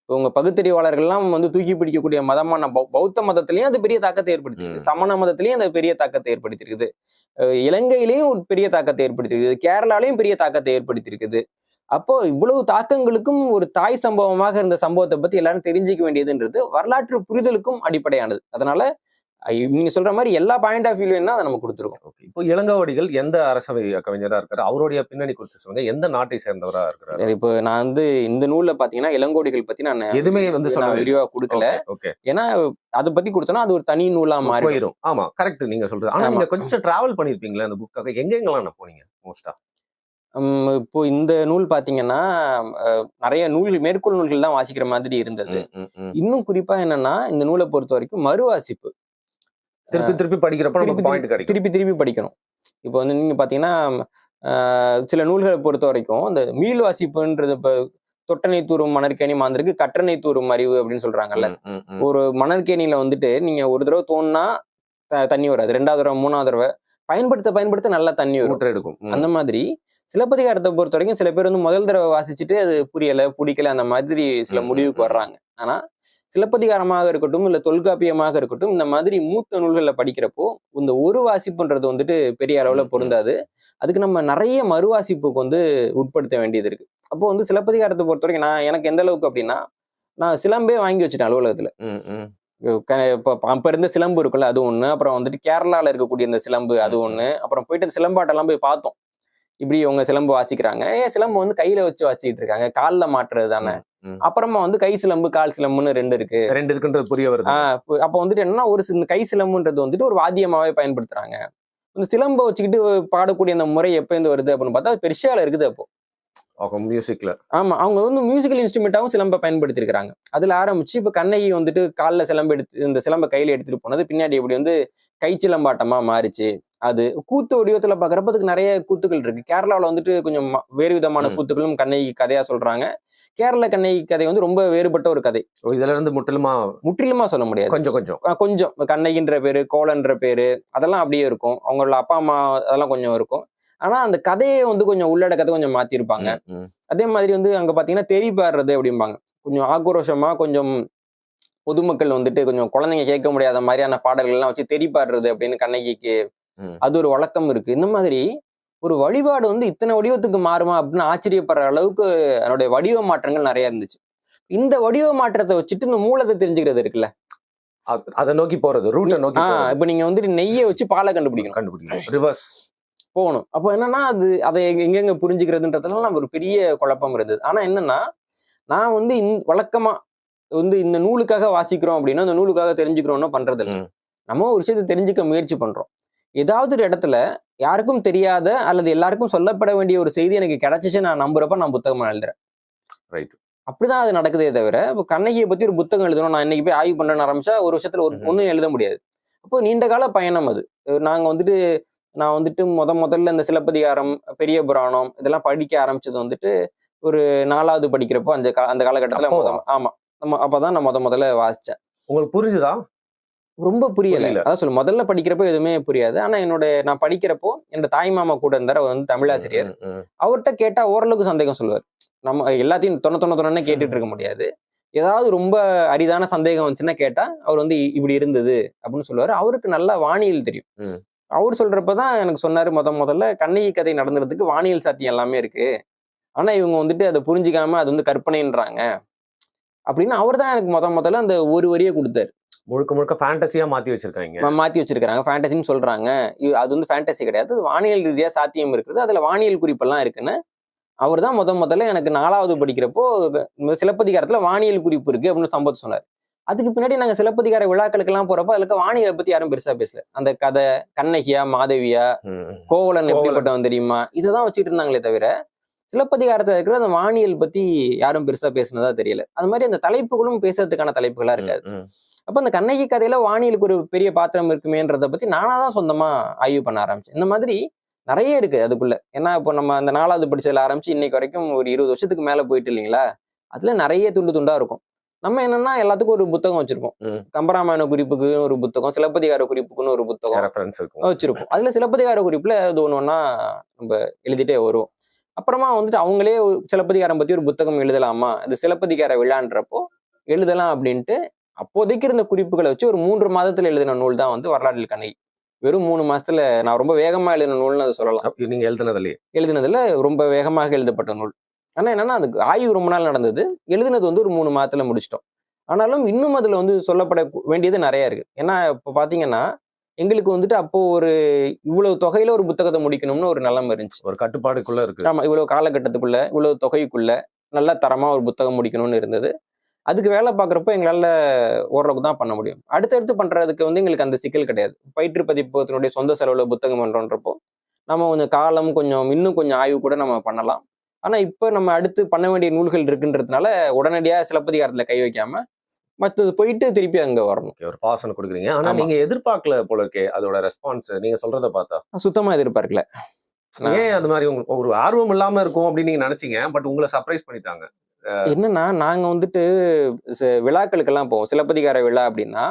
உங்க பகுத்தறிவாளர்கள்லாம் வந்து தூக்கி பிடிக்கக்கூடிய மதமான பௌத்த மதத்திலையும் அது பெரிய தாக்கத்தை ஏற்படுத்திருக்கு. சமண மதத்திலையும் அது பெரிய தாக்கத்தை ஏற்படுத்தியிருக்குது. இலங்கையிலையும் ஒரு பெரிய தாக்கத்தை ஏற்படுத்தியிருக்குது. கேரளாலையும் பெரிய தாக்கத்தை ஏற்படுத்தியிருக்குது. அப்போ இவ்வளவு தாக்கங்களுக்கும் ஒரு தாய் சம்பவமாக இருந்த சம்பவத்தை பத்தி எல்லாரும் தெரிஞ்சுக்க வேண்டியதுன்றது வரலாற்று புரிதலுக்கும் அடிப்படையானது. அதனால நீங்க சொல்ற மாதிரி எல்லா பாயிண்ட் ஆஃப் வியூலையும் தான் அதை நம்ம கொடுத்துருக்கோம். இப்போ இளங்கோவடிகள் எந்த அரசவை கவிஞரா இருக்காரு? அவருடைய பின்னணி குறித்து சொல்லுங்க. எந்த நாட்டை சேர்ந்தவரா இருக்கிறாரு? இப்போ நான் வந்து இந்த நூல்ல பாத்தீங்கன்னா இளங்கோடிகள் பத்தி நான் எதுவுமே வந்து விரிவா கொடுக்கல. ஏன்னா அதை பத்தி கொடுத்தோம்னா அது ஒரு தனி நூலா மாறி போயிடும். ஆமா, கரெக்ட் நீங்க சொல்றது. ஆனா நீங்க கொஞ்சம் டிராவல் பண்ணிருப்பீங்களா அந்த புக்காக? எங்கெங்கெல்லாம் போனீங்க மோஸ்டா? இப்போ இந்த நூல் பாத்தீங்கன்னா நிறைய மேற்கோள் நூல்கள் தான் வாசிக்கிற மாதிரி இருந்தது. இன்னும் குறிப்பா என்னன்னா, இந்த நூலை பொறுத்த வரைக்கும் மறுவாசிப்பு, திருப்பி படிக்கிறப்ப திருப்பி படிக்கணும். இப்போ வந்து நீங்க பாத்தீங்கன்னா சில நூல்களை பொறுத்த வரைக்கும் இந்த மீள் வாசிப்புன்றது, இப்ப தொட்டனை தூரும் மணற்கேணி மாந்திருக்கு கற்றனை தூரும் அறிவு அப்படின்னு சொல்றாங்கல்ல. ஒரு மணற்கேணியில வந்துட்டு நீங்க ஒரு தடவை தோணுனா தண்ணி வராது, 2வது தடவை 3வது தடவை பயன்படுத்த நல்லா தண்ணி எடுக்கும். அந்த மாதிரி சிலப்பதிகாரத்தை பொறுத்த வரைக்கும் சில பேர் வந்து முதல் தடவை வாசிச்சுட்டு அது புரியல பிடிக்கல அந்த மாதிரி சில முடிவுக்கு வர்றாங்க. ஆனா சிலப்பதிகாரமாக இருக்கட்டும் இல்ல தொல்காப்பியமாக இருக்கட்டும், இந்த மாதிரி மூத்த நூல்களை படிக்கிறப்போ இந்த ஒரு வாசிப்புன்றது வந்துட்டு பெரிய அளவுல பொருந்தாது. அதுக்கு நம்ம நிறைய மறுவாசிப்புக்கு வந்து உட்படுத்த வேண்டியது இருக்கு. அப்போ வந்து சிலப்பதிகாரத்தை பொறுத்த வரைக்கும் எனக்கு எந்த அளவுக்கு அப்படின்னா, நான் சிலம்பே வாங்கி வச்சுட்டேன் அலுவலகத்துல. அப்ப இருந்த சிலம்பு இருக்குல்ல அது ஒண்ணு, அப்புறம் வந்துட்டு கேரளால இருக்கக்கூடிய இந்த சிலம்பு அது ஒண்ணு, அப்புறம் போயிட்டு சிலம்பாட்டெல்லாம் போய் பார்த்தோம். இப்படி உங்க சிலம்பு வாசிக்கிறாங்க, ஏன் சிலம்பு வந்து கையில வச்சு வாசிக்கிட்டு இருக்காங்க, கால்ல மாட்டுறது தானே. அப்புறமா வந்து கை சிலம்பு கால் சிலம்புன்னு ரெண்டு இருக்குன்றது புரிய வருது. அப்ப வந்துட்டு என்னன்னா, இந்த கை சிலம்புன்றது வந்துட்டு ஒரு வாத்தியமாவே பயன்படுத்துறாங்க. இந்த சிலம்பை வச்சுக்கிட்டு பாடக்கூடிய அந்த முறை எப்ப இருந்து வருது அப்படின்னு பார்த்தா பெர்ஷியால இருக்குது. அப்போ மியூசிக்ல ஆமா, அவங்க வந்து மியூசிக்கல் இன்ஸ்ட்ருமெண்டாவும் சிலம்பை பயன்படுத்தி இருக்காங்க. அதுல ஆரம்பிச்சு இப்ப கண்ணகி வந்துட்டு காலில் சிலம்பு எடுத்து இந்த சிலம்பை கையில எடுத்துட்டு போனது பின்னாடி எப்படி வந்து கை சிலம்பாட்டமா மாறிச்சு. அது கூத்து வடிவத்துல பாக்குறப்ப அதுக்கு நிறைய கூத்துக்கள் இருக்கு. கேரளாவில வந்துட்டு கொஞ்சம் வேறு விதமான கூத்துக்களும் கண்ணகி கதையா சொல்றாங்க. கேரள கண்ணகி கதை வந்து ரொம்ப வேறுபட்ட ஒரு கதை. இதுல இருந்து முற்றிலுமா சொல்ல முடியாது. கொஞ்சம் கண்ணகின்ற பேரு, கோலன்ற பேரு அதெல்லாம் அப்படியே இருக்கும். அவங்களோட அப்பா அம்மா அதெல்லாம் கொஞ்சம் இருக்கும். ஆனா அந்த கதையை வந்து கொஞ்சம் உள்ளடக்கத்தை கொஞ்சம் மாத்திருப்பாங்க. அதே மாதிரி வந்து அங்க பாத்தீங்கன்னா தெரி பாடுறது அப்படிம்பாங்க. கொஞ்சம் ஆக்ரோஷமா, கொஞ்சம் பொதுமக்கள் வந்துட்டு கொஞ்சம் குழந்தைங்க கேட்க முடியாத மாதிரியான பாடல்கள் எல்லாம் வச்சு தெரி பாடுறது அப்படின்னு கண்ணகிக்கு அது ஒரு வழக்கம் இருக்கு. இந்த மாதிரி ஒரு வழிபாடு வந்து இத்தனை வடிவத்துக்கு மாறுமா அப்படின்னு ஆச்சரியப்படுற அளவுக்கு அதனுடைய வடிவ மாற்றங்கள் நிறைய இருந்துச்சு. இந்த வடிவ மாற்றத்தை வச்சுட்டு இந்த மூலத்தை தெரிஞ்சுக்கிறது இருக்குல்ல, அதை நோக்கி போறது, ரூட்டை நோக்கி. இப்ப நீங்க வந்துட்டு நெய்யை வச்சு பாலை கண்டுபிடிக்கணும், ரிவர்ஸ் போகணும். அப்போ என்னன்னா அதை எங்கெங்க புரிஞ்சுக்கிறதுன்றதுலாம் நம்ம ஒரு பெரிய குழப்பம் இருந்தது. ஆனா என்னன்னா, நான் வந்து வழக்கமா வந்து இந்த நூலுக்காக வாசிக்கிறோம் அப்படின்னா இந்த நூலுக்காக தெரிஞ்சுக்கிறோம்னு பண்றது இல்லை. நம்ம ஒரு விஷயத்தை தெரிஞ்சுக்க முயற்சி பண்றோம். ஏதாவது ஒரு இடத்துல யாருக்கும் தெரியாத அல்லது எல்லாருக்கும் சொல்லப்பட வேண்டிய ஒரு செய்தி எனக்கு கிடைச்சிச்சு நான் நம்புறப்ப நான் புத்தகமா எழுதுறேன். அப்படிதான் அது நடக்குதே தவிர, இப்போ கண்ணகியை பத்தி ஒரு புத்தகம் எழுதணும், நான் இன்னைக்கு போய் ஆய்வு பண்றேன்னு ஆரம்பிச்சா ஒரு விஷயத்துல ஒன்னும் எழுத முடியாது. அப்போ நீண்ட கால பயணம் அது. நான் வந்துட்டு முதல்ல இந்த சிலப்பதிகாரம், பெரிய புராணம் இதெல்லாம் படிக்க ஆரம்பிச்சது வந்துட்டு ஒரு 4வது படிக்கிறப்போ அந்த காலகட்டத்துல ஆமா, அப்பதான் நான் முதல்ல வாசிச்சேன். உங்களுக்கு புரிஞ்சுதா? ரொம்ப புரியல. அதான் சொல்ல முதல்ல படிக்கிறப்போ எதுவுமே புரியாது. ஆனா நான் படிக்கிறப்போ என்னோட தாய் மாமா கூட இருந்தார், அவர் வந்து தமிழாசிரியர். அவர்கிட்ட கேட்டா ஓரளவுக்கு சந்தேகம் சொல்லுவார். நம்ம எல்லாத்தையும் தொண்ண கேட்டுட்டு இருக்க முடியாது. ஏதாவது ரொம்ப அரிதான சந்தேகம் வந்துச்சுன்னா கேட்டா அவர் வந்து இப்படி இருந்தது அப்படின்னு சொல்லுவாரு. அவருக்கு நல்லா வானியல் தெரியும். ம். அவர் சொல்றப்பதான் எனக்கு சொன்னாரு முதல்ல கண்ணகி கதை நடந்துறதுக்கு வானியல் சாத்தியம் எல்லாமே இருக்கு. ஆனா இவங்க வந்துட்டு அதை புரிஞ்சுக்காம அது வந்து கற்பனைன்றாங்க அப்படின்னு அவர் தான் எனக்கு முதல்ல அந்த ஒரு வரியை கொடுத்தாரு. முழுக்க முழுக்க ஃபேண்டஸியா மாத்தி வச்சிருக்காங்க. மாத்தி வச்சிருக்காங்க. ஃபேண்டசின்னு சொல்றாங்க. அது வந்து ஃபேண்டசி கிடையாது. அது வானியல் ரீதியா சாத்தியம் இருக்குது. அதுல வானியல் குறிப்பெல்லாம் இருக்குன்னு அவர் தான் முதல்ல எனக்கு 4வது படிக்கிறப்போ சிலப்பதிகாரத்துல வானியல் குறிப்பு இருக்கு அப்படின்னு சம்பவத்தை சொன்னார். அதுக்கு பின்னாடி நாங்க சிலப்பதிகார விழாக்களுக்கெல்லாம் போறப்ப அதுல வானியலை பத்தி யாரும் பெருசா பேசல. அந்த கதை கண்ணகியா, மாதவியா, கோவலன் எப்படிப்பட்டவன் தெரியுமா, இதுதான் வச்சுட்டு இருந்தாங்களே தவிர சிலப்பதிகாரத்துல இருக்கிற அந்த வானியல் பத்தி யாரும் பெருசா பேசினதா தெரியல. அது மாதிரி அந்த தலைப்புகளும் பேசுறதுக்கான தலைப்புகளா இருக்காது. அப்ப அந்த கண்ணகி கதையில வானியலுக்கு ஒரு பெரிய பாத்திரம் இருக்குமேன்றத பத்தி நானா தான் சொந்தமா ஆய்வு பண்ண ஆரம்பிச்சேன். இந்த மாதிரி நிறைய இருக்கு அதுக்குள்ள. ஏன்னா இப்போ நம்ம அந்த 4வது படிச்சதுல ஆரம்பிச்சு இன்னைக்கு வரைக்கும் ஒரு 20 வருஷத்துக்கு மேல போயிட்டு இல்லைங்களா, அதுல நிறைய துண்டு துண்டா இருக்கும். நம்ம என்னன்னா எல்லாத்துக்கும் ஒரு புத்தகம் வச்சிருப்போம். கம்பராமாயண குறிப்புக்கு ஒரு புத்தகம், சிலப்பதிகார குறிப்புக்குன்னு ஒரு புத்தகம் வச்சிருப்போம். அதுல சிலப்பதிகார குறிப்புல அது ஒண்ணா நம்ம எழுதிட்டே வரும். அப்புறமா வந்துட்டு அவங்களே சிலப்பதிகாரம் பத்தி ஒரு புத்தகம் எழுதலாமா, இது சிலப்பதிகார விழான்றப்போ எழுதலாம் அப்படின்ட்டு அப்போதைக்கு இருந்த குறிப்புகளை வச்சு ஒரு 3 மாதத்துல எழுதின நூல் தான் வந்து வரலாற்றில் கண்ணகி. வெறும் 3 மாசத்துல நான் ரொம்ப வேகமா எழுதின நூல்னு அதை சொல்லலாம். நீங்க எழுதினதுல ரொம்ப வேகமாக எழுதப்பட்ட நூல். ஆனா என்னன்னா அதுக்கு ஆய்வு ரொம்ப நாள் நடந்தது. எழுதினது வந்து ஒரு 3 மாதத்துல முடிச்சிட்டோம். ஆனாலும் இன்னும் அதுல வந்து சொல்லப்பட வேண்டியது நிறைய இருக்கு. ஏன்னா இப்ப பாத்தீங்கன்னா எங்களுக்கு வந்துட்டு அப்போ ஒரு இவ்வளவு தொகையில ஒரு புத்தகத்தை முடிக்கணும்னு ஒரு நிலைமை இருந்துச்சு. ஒரு கட்டுப்பாடுக்குள்ள இருக்கு. ஆமா, இவ்வளவு காலகட்டத்துக்குள்ள இவ்வளவு தொகைக்குள்ள நல்ல தரமா ஒரு புத்தகம் முடிக்கணும்னு இருந்தது. அதுக்கு வேலை பார்க்குறப்போ எங்களால ஓரளவுக்கு தான் பண்ண முடியும். அடுத்தடுத்து பண்றதுக்கு வந்து எங்களுக்கு அந்த சிக்கல் கிடையாது. பயிற்று பதிப்பகத்தினுடைய சொந்த செலவுல புத்தகம் பண்றோன்றப்போ நம்ம கொஞ்சம் காலம் இன்னும் கொஞ்சம் ஆய்வு கூட நம்ம பண்ணலாம். ஆனா இப்ப நம்ம அடுத்து பண்ண வேண்டிய நூல்கள் இருக்குன்றதுனால உடனடியா சிலப்பதிகாரத்துல கை வைக்காம மத்தது போயிட்டு திருப்பி அங்க வரணும். ஒரு பாசனம் கொடுக்குறீங்க. ஆனா நீங்க எதிர்பார்க்கல போல இருக்கே அதோட ரெஸ்பான்ஸ் நீங்க சொல்றத பார்த்தா. சுத்தமா எதிர்பார்க்கல. ஏன் அது மாதிரி உங்களுக்கு ஒரு ஆர்வம் இல்லாம இருக்கும் அப்படின்னு நீங்க நினைச்சீங்க. பட் உங்களை சர்ப்ரைஸ் பண்ணிட்டாங்க. என்னன்னா நாங்க வந்துட்டு விழாக்களுக்கெல்லாம் போவோம். சிலப்பதிகார விழா அப்படின்னா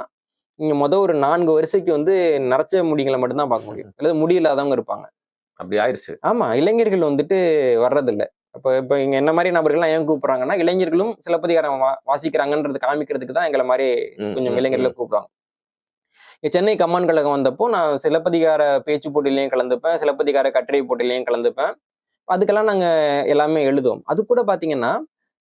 நீங்க ஒரு 4 வரிசைக்கு வந்து நரைச்ச முடிகளை மட்டும்தான் பார்க்க முடியும். அல்லது முடியில்லாதவங்க இருப்பாங்க. அப்படி ஆயிடுச்சு. ஆமா, இளைஞர்கள் வந்துட்டு வர்றதில்ல. இப்ப இங்க என்ன மாதிரி நபர்கள்லாம் ஏன் கூப்பிடுறாங்கன்னா இளைஞர்களும் சிலப்பதிகாரம் வாசிக்கிறாங்கன்றது காமிக்கிறதுக்கு தான் எங்களை மாதிரி கொஞ்சம் இளைஞர்களை கூப்பிடுவாங்க. சென்னை கம்மான் கழகம் வந்தப்போ நான் சிலப்பதிகார பேச்சு போட்டிலையும் கலந்துப்பேன், சிலப்பதிகார கட்டுரை போட்டிலையும் கலந்துப்பேன். அதுக்கெல்லாம் நாங்க எல்லாமே எழுதுவோம். அது கூட பாத்தீங்கன்னா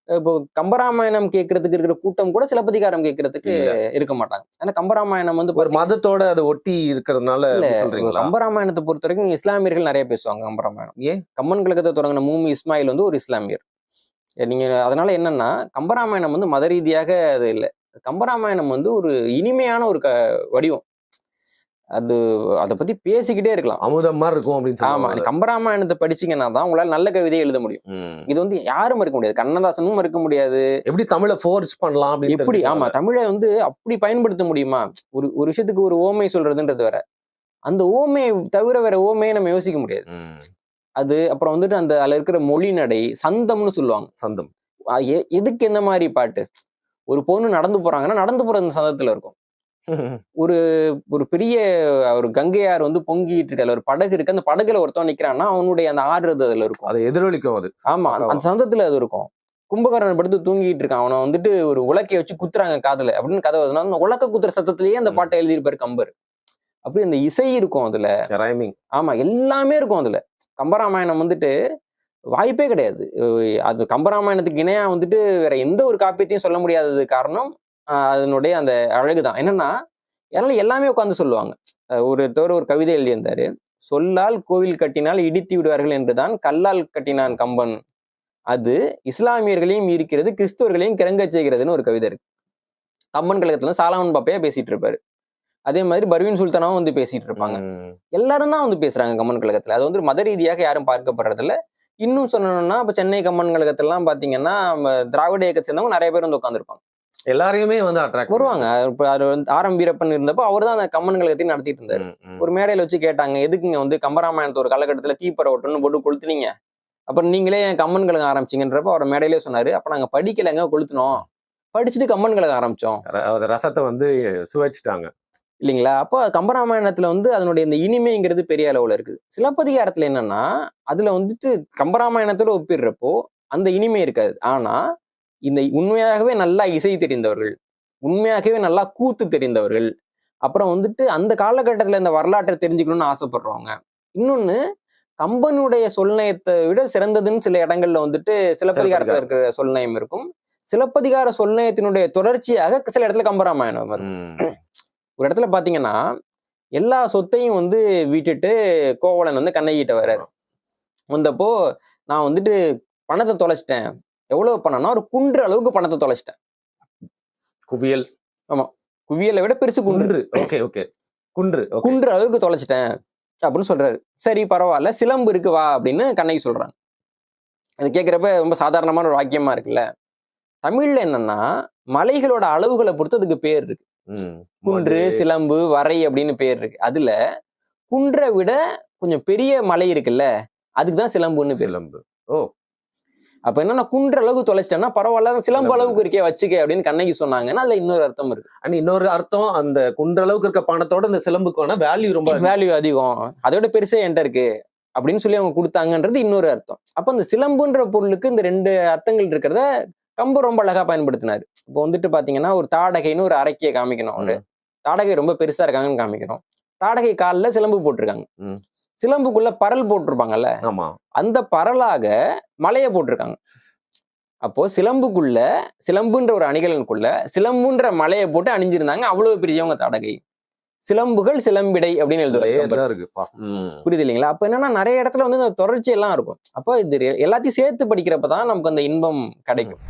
இப்போ கம்பராமாயணம் கேட்கறதுக்கு இருக்கிற கூட்டம் கூட சிலப்பதிகாரம் கேட்கறதுக்கு இருக்க மாட்டாங்க. ஏன்னா கம்பராமாயணம் வந்து ஒரு மதத்தோட அதை ஒட்டி இருக்கிறதுனால சொல்றீங்களா? கம்பராமாயணத்தை பொறுத்த வரைக்கும் இஸ்லாமியர்கள் நிறைய பேசுவாங்க கம்பராமாயணம். ஏன் கம்மன் கழகத்தை தொடங்கின மூமி இஸ்மாயில் வந்து ஒரு இஸ்லாமியர். நீங்க அதனால என்னன்னா கம்பராமாயணம் வந்து மத ரீதியாக அது இல்லை. கம்பராமாயணம் வந்து ஒரு இனிமையான ஒரு வடிவம். அது அதை பத்தி பேசிக்கிட்டே இருக்கலாம். அமுதம் மாதிரி இருக்கும் அப்படின்னு. ஆமா, கம்பராமாயணத்தை படிச்சீங்கன்னா தான் உங்களால நல்ல கவிதையை எழுத முடியும். இது வந்து யாரும் இருக்க முடியாது. கண்ணதாசனும் இருக்க முடியாது. எப்படி தமிழை ஃபோர்ஸ் பண்ணலாம் எப்படி? ஆமா, தமிழை வந்து அப்படி பயன்படுத்த முடியுமா? ஒரு விஷயத்துக்கு ஒரு ஓமை சொல்றதுன்றது வேற. அந்த ஓமையை தவிர வேற ஓமையை நம்ம யோசிக்க முடியாது. அது அப்புறம் வந்துட்டு அந்த அதுல இருக்கிற மொழி நடை சந்தம்னு சொல்லுவாங்க. சந்தம் எதுக்கு என்ன மாதிரி பாட்டு? ஒரு பொண்ணு நடந்து போறாங்கன்னா நடந்து போற அந்த சந்தத்துல இருக்கும். ஒரு ஒரு பெரிய ஒரு கங்கையார் வந்து பொங்கிட்டு இருக்க ஒரு படகு இருக்கு. அந்த படகுல ஒருத்தன் நிக்கிறான்னா அவனுடைய அந்த ஆறுறது அதுல இருக்கும். அது எதிரொலிக்கும். அது ஆமா, அந்த சந்தத்துல அது இருக்கும். கும்பகர்ணன் படுத்து தூங்கிட்டு இருக்கான். அவனை வந்துட்டு ஒரு உலக்கைய வச்சு குத்துறாங்க காதுல அப்படின்னு கதை வருதுன்னா அந்த உலக்க குத்துற சத்தத்திலேயே அந்த பாட்டை எழுதியிருப்பாரு கம்பர். அப்படி அந்த இசை இருக்கும் அதுல, ரைமிங். ஆமா, எல்லாமே இருக்கும் அதுல. கம்பராமாயணம் வந்துட்டு வாய்ப்பே கிடையாது. அது கம்பராமாயணத்துக்கு இணையா வந்துட்டு வேற எந்த ஒரு காப்பியத்தையும் சொல்ல முடியாதது காரணம் அதனுடைய அந்த அழகுதான். என்னன்னா எல்லாமே உட்கார்ந்து சொல்லுவாங்க. ஒரு கவிதை எழுதியிருந்தாரு. சொல்லால் கோவில் கட்டினால் இடித்து விடுவார்கள் என்றுதான் கல்லால் கட்டினான் கம்பன். அது இஸ்லாமியர்களையும் இருக்கிறது, கிறிஸ்துவர்களையும் கிறங்க செய்கிறதுன்னு ஒரு கவிதை இருக்கு. கம்பன் கழகத்துல சாலமன் பாப்பையா பேசிட்டு இருப்பாரு. அதே மாதிரி பர்வீன் சுல்தானாவும் வந்து பேசிட்டு இருப்பாங்க. எல்லாரும் தான் வந்து பேசுறாங்க கம்மன் கழகத்துல. அது வந்து மத ரீதியாக யாரும் பார்க்கப்படுறது இல்ல. இன்னும் சொல்லணும்னா இப்ப சென்னை கம்மன் கழகத்துல எல்லாம் பாத்தீங்கன்னா திராவிட இயக்கத்தை சேர்ந்தவங்க நிறைய பேர் வந்து உட்காந்துருப்பாங்க. எல்லாரையுமே வந்து அட்ராக்ட் வருவாங்க. இப்ப அது வந்து ஆர்.எம். வீரப்பன் இருந்தப்போ அவர் தான் அந்த கம்மன் கழகத்தையும் நடத்திட்டு இருந்தாரு. ஒரு மேடையில வச்சு கேட்டாங்க, எதுக்குங்க வந்து கம்பராமாயணத்தை ஒரு காலகட்டத்துல தீப்பரவட்டுன்னு போட்டு கொளுத்துனீங்க, அப்புறம் நீங்களே என் கம்மன் கழகம் ஆரம்பிச்சிங்கன்றப்ப அவர் மேடையிலே சொன்னாரு, அப்ப நாங்க படிக்கலைங்க, கொளுத்துனோம், படிச்சுட்டு கம்மன் கழகம் ஆரம்பிச்சோம். ரசத்தை வந்து சுவைச்சிட்டாங்க இல்லைங்களா? அப்போ கம்பராமாயணத்துல வந்து அதனுடைய இந்த இனிமைங்கிறது பெரிய அளவுல இருக்குது. சிலப்பதிகாரத்துல என்னன்னா அதுல வந்துட்டு கம்பராமாயணத்தோட ஒப்பிடுறப்போ அந்த இனிமை இருக்காது. ஆனா இந்த உண்மையாகவே நல்லா இசை தெரிந்தவர்கள், உண்மையாகவே நல்லா கூத்து தெரிந்தவர்கள், அப்புறம் வந்துட்டு அந்த காலகட்டத்துல இந்த வரலாற்றை தெரிஞ்சுக்கணும்னு ஆசைப்படுறவங்க. இன்னொன்னு, கம்பனுடைய சொல்நயத்தை விட சிறந்ததுன்னு சில இடங்கள்ல வந்துட்டு சிலப்பதிகாரத்துல இருக்கிற சொல்நயம் இருக்கும். சிலப்பதிகார சொல்நயத்தினுடைய தொடர்ச்சியாக சில இடத்துல கம்பராமாயணம் வரும். ஒரு இடத்துல பாத்தீங்கன்னா எல்லா சொத்தையும் வந்து விட்டுட்டு கோவலன் வந்து கண்ணகிட்ட வர்றாரு. வந்தப்போ நான் வந்துட்டு பணத்தை தொலைச்சிட்டேன். எவ்வளவு பணம்னா ஒரு குன்று அளவுக்கு பணத்தை தொலைச்சிட்டேன். குவியல். ஆமா, குவியலை விட பெருசு குன்று. ஓகே ஓகே, குன்று குன்று அளவுக்கு தொலைச்சிட்டேன் அப்படின்னு சொல்றாரு. சரி பரவாயில்ல, சிலம்பு இருக்கு வா அப்படின்னு கண்ணகி சொல்றாங்க. அது கேட்கிறப்ப ரொம்ப சாதாரணமான ஒரு வாக்கியமா இருக்குல்ல. தமிழ்ல என்னன்னா மலைகளோட அளவுகளை பொறுத்து அதுக்கு பேர் இருக்கு. குன்று, சிலம்பு, வரை அப்படின்னு பேர் இருக்கு. அதுல குன்றை விட கொஞ்சம் பெரிய மலை இருக்குல்ல, அதுக்குதான் சிலம்புன்னு பேர். சிலம்பு. ஓ, அப்ப என்னன்னா குன்ற அளவுக்கு தொலைச்சிட்டேன்னா பரவாயில்ல, சிலம்பு அளவுக்கு இருக்கே வச்சுக்க அப்படின்னு கண்ணகி சொன்னாங்கன்னா அதுல இன்னொரு அர்த்தம் இருக்கு. இன்னொரு அர்த்தம், அந்த குன்ற அளவுக்கு இருக்க பணத்தோட இந்த சிலம்புக்கான வேல்யூ ரொம்ப வேல்யூ அதிகம், அதோட பெருசே என்கிட்ட இருக்கு அப்படின்னு சொல்லி அவங்க கொடுத்தாங்கன்றது இன்னொரு அர்த்தம். அப்ப அந்த சிலம்புன்ற பொருளுக்கு இந்த ரெண்டு அர்த்தங்கள் இருக்கிறத கம்பர் ரொம்ப அழகா பயன்படுத்தினாரு. இப்போ வந்துட்டு பாத்தீங்கன்னா ஒரு தாடகைன்னு ஒரு அரக்கியை காமிக்கணும். ஒரு தாடகை ரொம்ப பெருசா இருக்காங்கன்னு காமிக்கிறோம். தாடகை காலில் சிலம்பு போட்டிருக்காங்க. சிலம்புக்குள்ள பரல் போட்டிருப்பாங்கல்ல, அந்த பரலாக மலையை போட்டிருக்காங்க. அப்போ சிலம்புக்குள்ள, சிலம்புன்ற ஒரு அணிகலனுக்குள்ள சிலம்புன்ற மலையை போட்டு அணிஞ்சிருந்தாங்க. அவ்வளவு பெரியவங்க தாடகை. சிலம்புகள் சிலம்பிடை அப்படின்னு எழுதுவாங்க. புரியுது இல்லைங்களா? அப்ப என்னன்னா நிறைய இடத்துல வந்து இந்த தொடர்ச்சி எல்லாம் இருக்கும். அப்போ இது எல்லாத்தையும் சேர்த்து படிக்கிறப்பதான் நமக்கு அந்த இன்பம் கிடைக்கும்.